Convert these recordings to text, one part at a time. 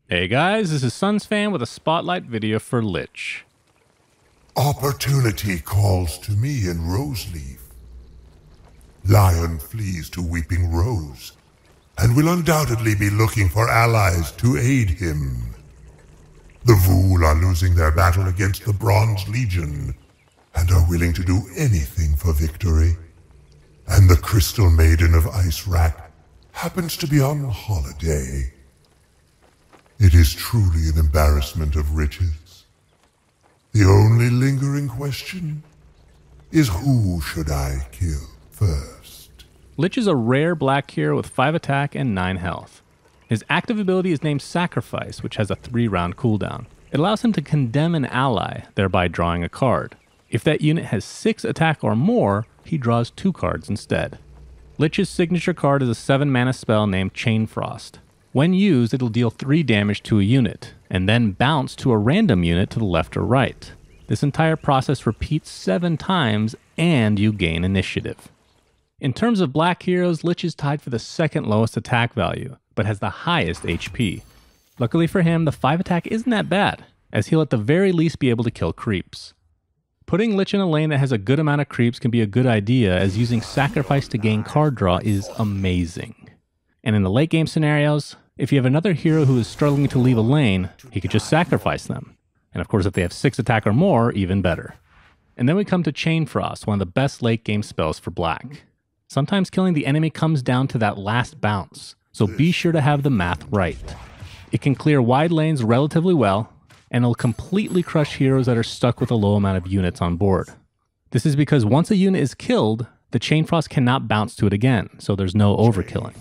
Hey guys, this is SUNSfan with a spotlight video for Lich. Opportunity calls to me in Roseleaf. Lion flees to Weeping Rose, and will undoubtedly be looking for allies to aid him. The Vul are losing their battle against the Bronze Legion, and are willing to do anything for victory. And the Crystal Maiden of Ice Rack happens to be on holiday. It is truly an embarrassment of riches. The only lingering question is, who should I kill first? Lich is a rare black hero with 5 attack and 9 health. His active ability is named Sacrifice, which has a 3-round cooldown. It allows him to condemn an ally, thereby drawing a card. If that unit has 6 attack or more, he draws 2 cards instead. Lich's signature card is a 7-mana spell named Chain Frost. When used, it'll deal 3 damage to a unit, and then bounce to a random unit to the left or right. This entire process repeats 7 times, and you gain initiative. In terms of black heroes, Lich is tied for the 2nd lowest attack value, but has the highest HP. Luckily for him, the 5 attack isn't that bad, as he'll at the very least be able to kill creeps. Putting Lich in a lane that has a good amount of creeps can be a good idea, as using Sacrifice to gain card draw is amazing. And in the late game scenarios, if you have another hero who is struggling to leave a lane, he could just sacrifice them. And of course, if they have 6 attack or more, even better. And then we come to Chain Frost, one of the best late game spells for black. Sometimes killing the enemy comes down to that last bounce, so be sure to have the math right. It can clear wide lanes relatively well, and it'll completely crush heroes that are stuck with a low amount of units on board. This is because once a unit is killed, the Chain Frost cannot bounce to it again, so there's no overkilling.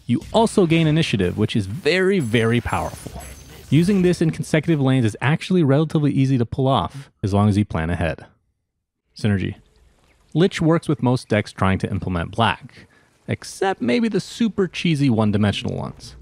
You also gain initiative, which is very, very powerful. Using this in consecutive lanes is actually relatively easy to pull off, as long as you plan ahead. Synergy. Lich works with most decks trying to implement black, except maybe the super cheesy one-dimensional ones.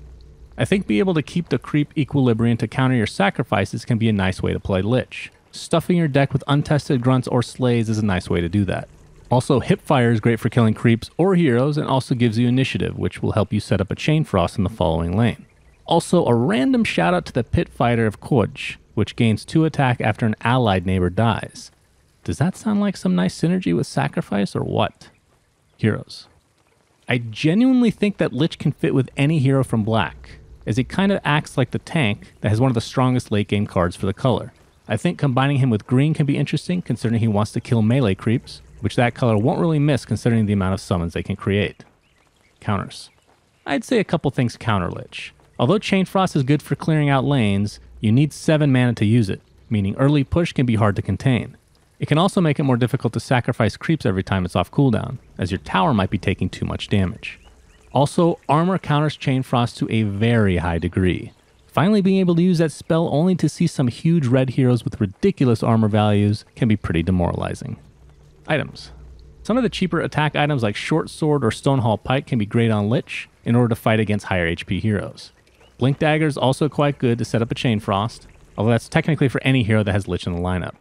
I think being able to keep the creep equilibrium to counter your sacrifices can be a nice way to play Lich. Stuffing your deck with untested grunts or slays is a nice way to do that. Also, Hipfire is great for killing creeps or heroes, and also gives you initiative, which will help you set up a Chain Frost in the following lane. Also, a random shout out to the Pit Fighter of Koj, which gains 2 attack after an allied neighbor dies. Does that sound like some nice synergy with Sacrifice or what? Heroes. I genuinely think that Lich can fit with any hero from black, as he kind of acts like the tank that has one of the strongest late game cards for the color. I think combining him with green can be interesting, considering he wants to kill melee creeps, which that color won't really miss considering the amount of summons they can create. Counters. I'd say a couple things counter Lich. Although Chain Frost is good for clearing out lanes, you need 7 mana to use it, meaning early push can be hard to contain. It can also make it more difficult to sacrifice creeps every time it's off cooldown, as your tower might be taking too much damage. Also, armor counters Chain Frost to a very high degree. Finally being able to use that spell only to see some huge red heroes with ridiculous armor values can be pretty demoralizing. Items. Some of the cheaper attack items like Short Sword or Stonehall Pike can be great on Lich in order to fight against higher HP heroes. Blink Dagger is also quite good to set up a Chain Frost, although that's technically for any hero that has Lich in the lineup.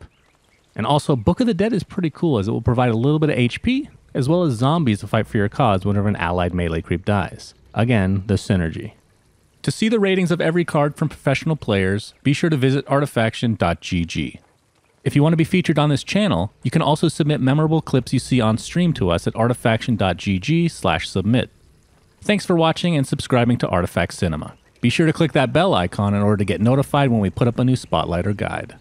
And also, Book of the Dead is pretty cool, as it will provide a little bit of HP, as well as zombies to fight for your cause whenever an allied melee creep dies. Again, the synergy. To see the ratings of every card from professional players, be sure to visit artifaction.gg. If you want to be featured on this channel, you can also submit memorable clips you see on stream to us at artifaction.gg/submit. Thanks for watching and subscribing to ArtifactCinema. Be sure to click that bell icon in order to get notified when we put up a new spotlight or guide.